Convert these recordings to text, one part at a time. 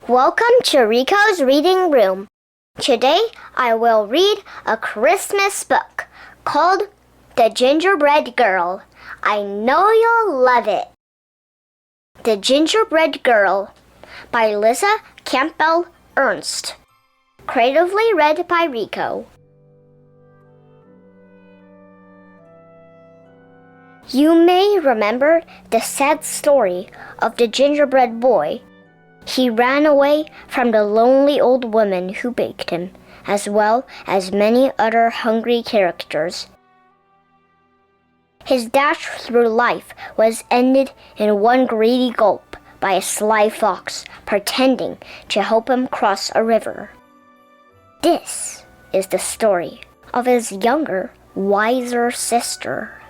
Welcome to Riko's Reading Room. Today I will read a Christmas book called The Gingerbread Girl. I know you'll love it. The Gingerbread Girl by Campbell, Ernst. Creatively read by Riko. You may remember the sad story of the gingerbread boy. He ran away from the lonely old woman who baked him, as well as many other hungry characters. His dash through life was ended in one greedy gulp by a sly fox pretending to help him cross a river. This is the story of his younger, wiser sister.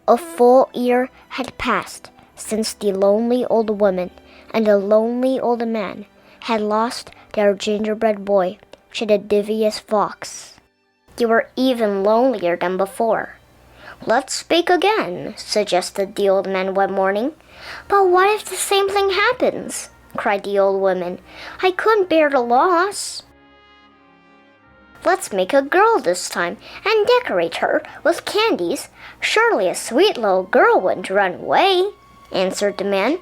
A full year had passed since the lonely old woman and the lonely old man had lost their gingerbread boy to the devious fox. They were even lonelier than before. "Let's speak again," suggested the old man one morning. "But what if the same thing happens?" cried the old woman. "I couldn't bear the loss." "Let's make a girl this time and decorate her with candies. Surely a sweet little girl wouldn't run away," answered the man.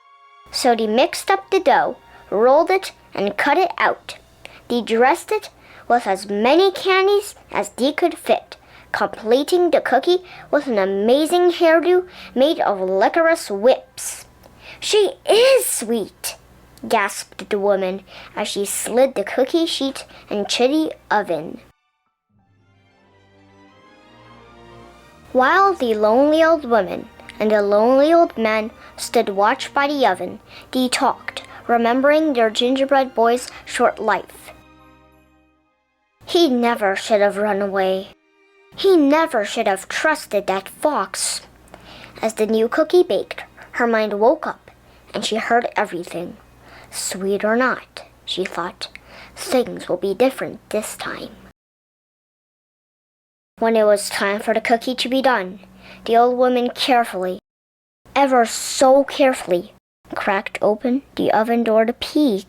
So they mixed up the dough, rolled it, and cut it out. They dressed it with as many candies as they could fit, completing the cookie with an amazing hairdo made of licorice whips. "She is sweet," gasped the woman as she slid the cookie sheet into the oven. While the lonely old woman and the lonely old man stood watch by the oven, they talked, remembering their gingerbread boy's short life. He never should have run away. He never should have trusted that fox. As the new cookie baked, her mind woke up, and she heard everything. Sweet or not, she thought, things will be different this time. When it was time for the cookie to be done, the old woman carefully, ever so carefully, cracked open the oven door to peek.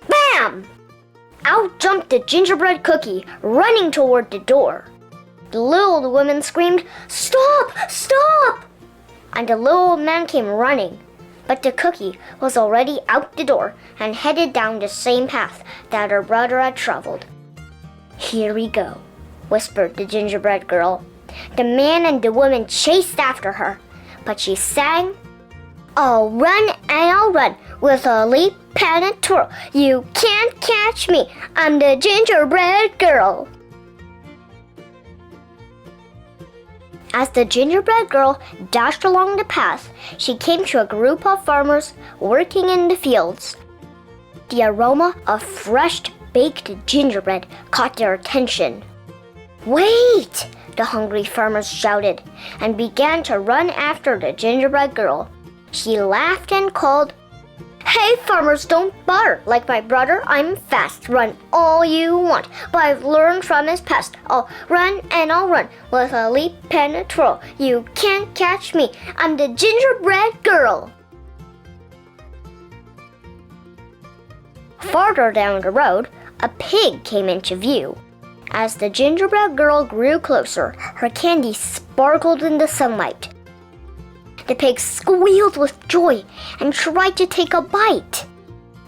Bam! Out jumped the gingerbread cookie, running toward the door. The little old woman screamed, "Stop! Stop!" And the little old man came running. But the cookie was already out the door and headed down the same path that her brother had traveled. "Here we go," whispered the gingerbread girl. The man and the woman chased after her, but she sang, "I'll run and I'll run with a leap and a twirl. You can't catch me, I'm the gingerbread girl." As the gingerbread girl dashed along the path, she came to a group of farmers working in the fields. The aroma of fresh baked gingerbread caught their attention. "Wait!" the hungry farmers shouted and began to run after the gingerbread girl. She laughed and called, "Hey farmers, don't bother. Like my brother, I'm fast. Run all you want, but I've learned from his past. I'll run and I'll run with a leap and a twirl. You can't catch me, I'm the gingerbread girl." Farther down the road, a pig came into view. As the gingerbread girl grew closer, her candy sparkled in the sunlight. The pig squealed with joy and tried to take a bite.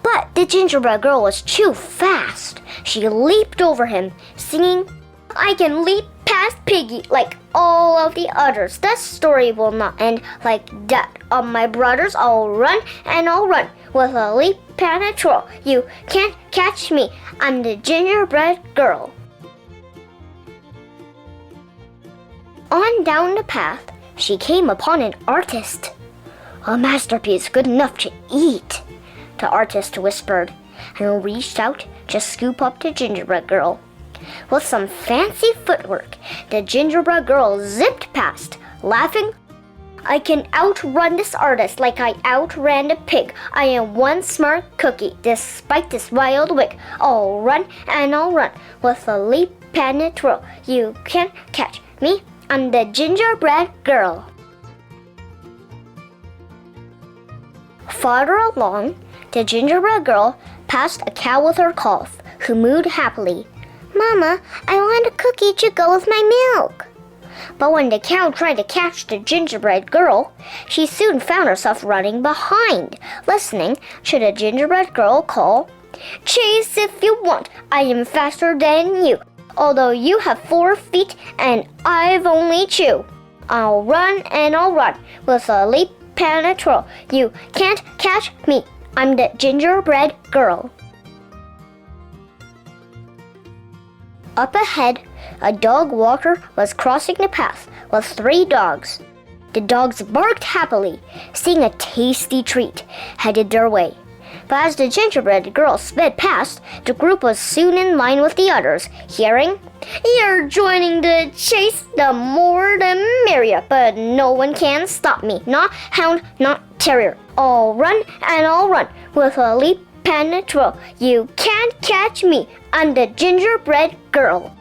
But the gingerbread girl was too fast. She leaped over him, singing, "I can leap past Piggy like all of the others. That story will not end like that. On my brothers, I'll run and I'll run with a leap and a twirl. You can't catch me, I'm the gingerbread girl." On down the path, she came upon an artist. "A masterpiece good enough to eat," the artist whispered, and reached out to scoop up the gingerbread girl. With some fancy footwork, the gingerbread girl zipped past, laughing. "I can outrun this artist like I outran the pig. I am one smart cookie, despite this wild wig. I'll run and I'll run with a leap and a twirl. You can't catch me, I'm the gingerbread girl." Farther along, the gingerbread girl passed a cow with her calf, who mooed happily. Mama, I want a cookie to go with my milk. But when the cow tried to catch the gingerbread girl, she soon found herself running behind, listening to the gingerbread girl call, Chase if you want, I am faster than you, although you have 4 feet and I've only 2. I'll run and I'll run with a leap and a twirl. You can't catch me, I'm the gingerbread girl. Up ahead, a dog walker was crossing the path with 3 dogs. The dogs barked happily, seeing a tasty treat headed their way. But as the gingerbread girl sped past, the group was soon in line with the others, hearing, You're joining the chase, the more the merrier, but no one can stop me, not hound, not terrier. I'll run and I'll run with a leap and a twirl. You can't catch me, I'm the gingerbread girl.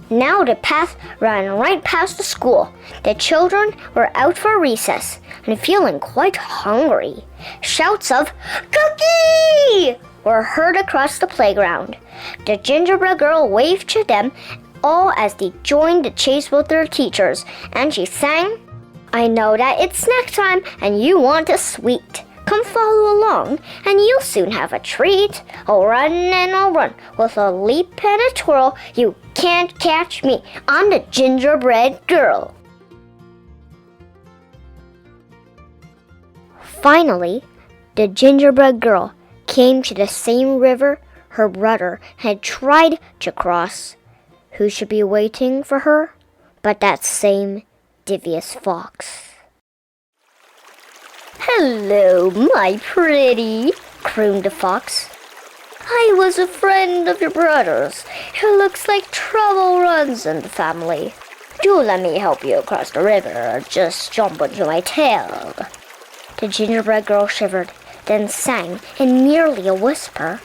Now the path ran right past the school. The children were out for recess and feeling quite hungry. Shouts of "Cookie!" were heard across the playground. The gingerbread girl waved to them all as they joined the chase with their teachers, and she sang, I know that it's snack time and you want a sweet. Come follow along, and you'll soon have a treat. I'll run and I'll run with a leap and a twirl. You can't catch me, I'm the gingerbread girl. Finally, the gingerbread girl came to the same river her brother had tried to cross. Who should be waiting for her but that same devious fox? Hello, my pretty, crooned the fox. I was a friend of your brother's. It looks like trouble runs in the family. Do let me help you across the river, or just jump onto my tail. The gingerbread girl shivered, then sang in merely a whisper.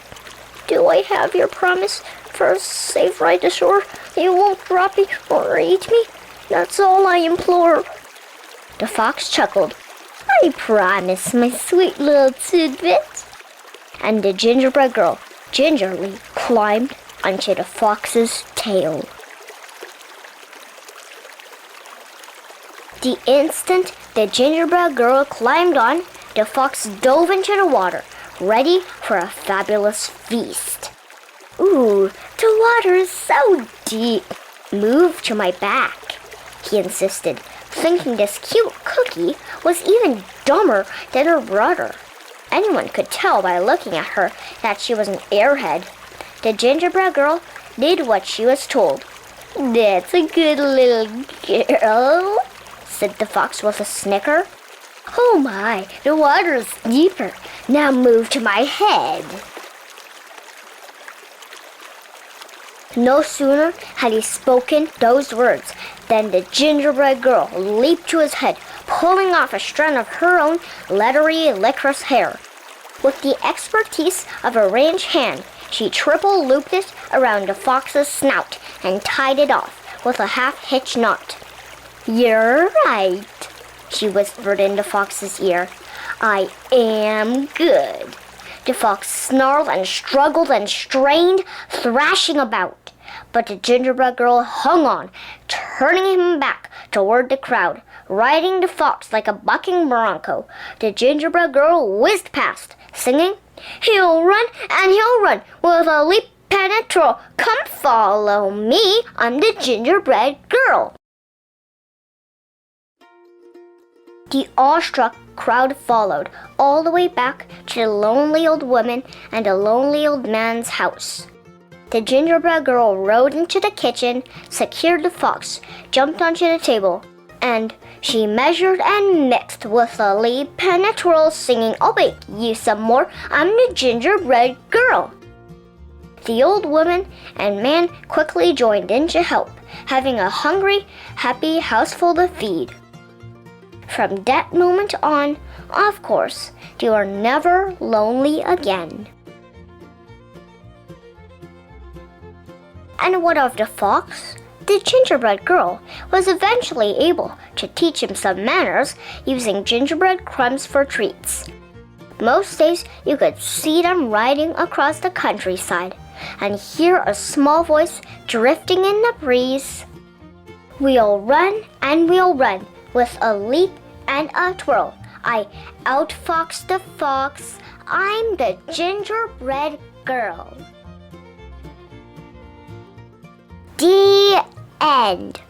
Do I have your promise for a safe ride to shore? You won't drop me or eat me? That's all I implore. The fox chuckled. I promise, my sweet little tidbit. And the gingerbread girl gingerly climbed onto the fox's tail. The instant the gingerbread girl climbed on, the fox dove into the water, ready for a fabulous feast. Ooh, the water is so deep. Move to my back, he insisted, thinking this cute cookie was even dumber than her brother. Anyone could tell by looking at her that she was an airhead. The gingerbread girl did what she was told. That's a good little girl, said the fox with a snicker. Oh my, the water is deeper. Now move to my head. No sooner had he spoken those words than the gingerbread girl leaped to his head, pulling off a strand of her own leathery licorice hair. With the expertise of a range hand, she triple-looped it around the fox's snout and tied it off with a half-hitch knot. You're right, she whispered in the fox's ear. I am good. The fox snarled and struggled and strained, thrashing about. But the gingerbread girl hung on, turning him back toward the crowd, riding the fox like a bucking bronco. The gingerbread girl whizzed past, singing, He'll run and he'll run with a leap and a twirl. Come follow me, I'm the gingerbread girl. The awestruck crowd followed all the way back to the lonely old woman and the lonely old man's house. The gingerbread girl rode into the kitchen, secured the fox, jumped onto the table, and she measured and mixed with a leap and a twirl, singing, I'll bake you some more, I'm the gingerbread girl. The old woman and man quickly joined in to help, having a hungry, happy houseful to feed. From that moment on, of course, they were never lonely again. And what of the fox? Did the gingerbread girl was eventually able to teach him some manners using gingerbread crumbs for treats. Most days you could see them riding across the countryside and hear a small voice drifting in the breeze. We'll run and we'll run with a leap and a twirl. I outfox the fox. I'm the gingerbread girl. The end.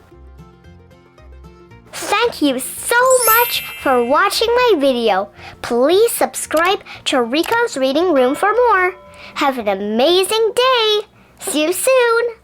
Thank you so much for watching my video. Please subscribe to Riko's Reading Room for more. Have an amazing day. See you soon.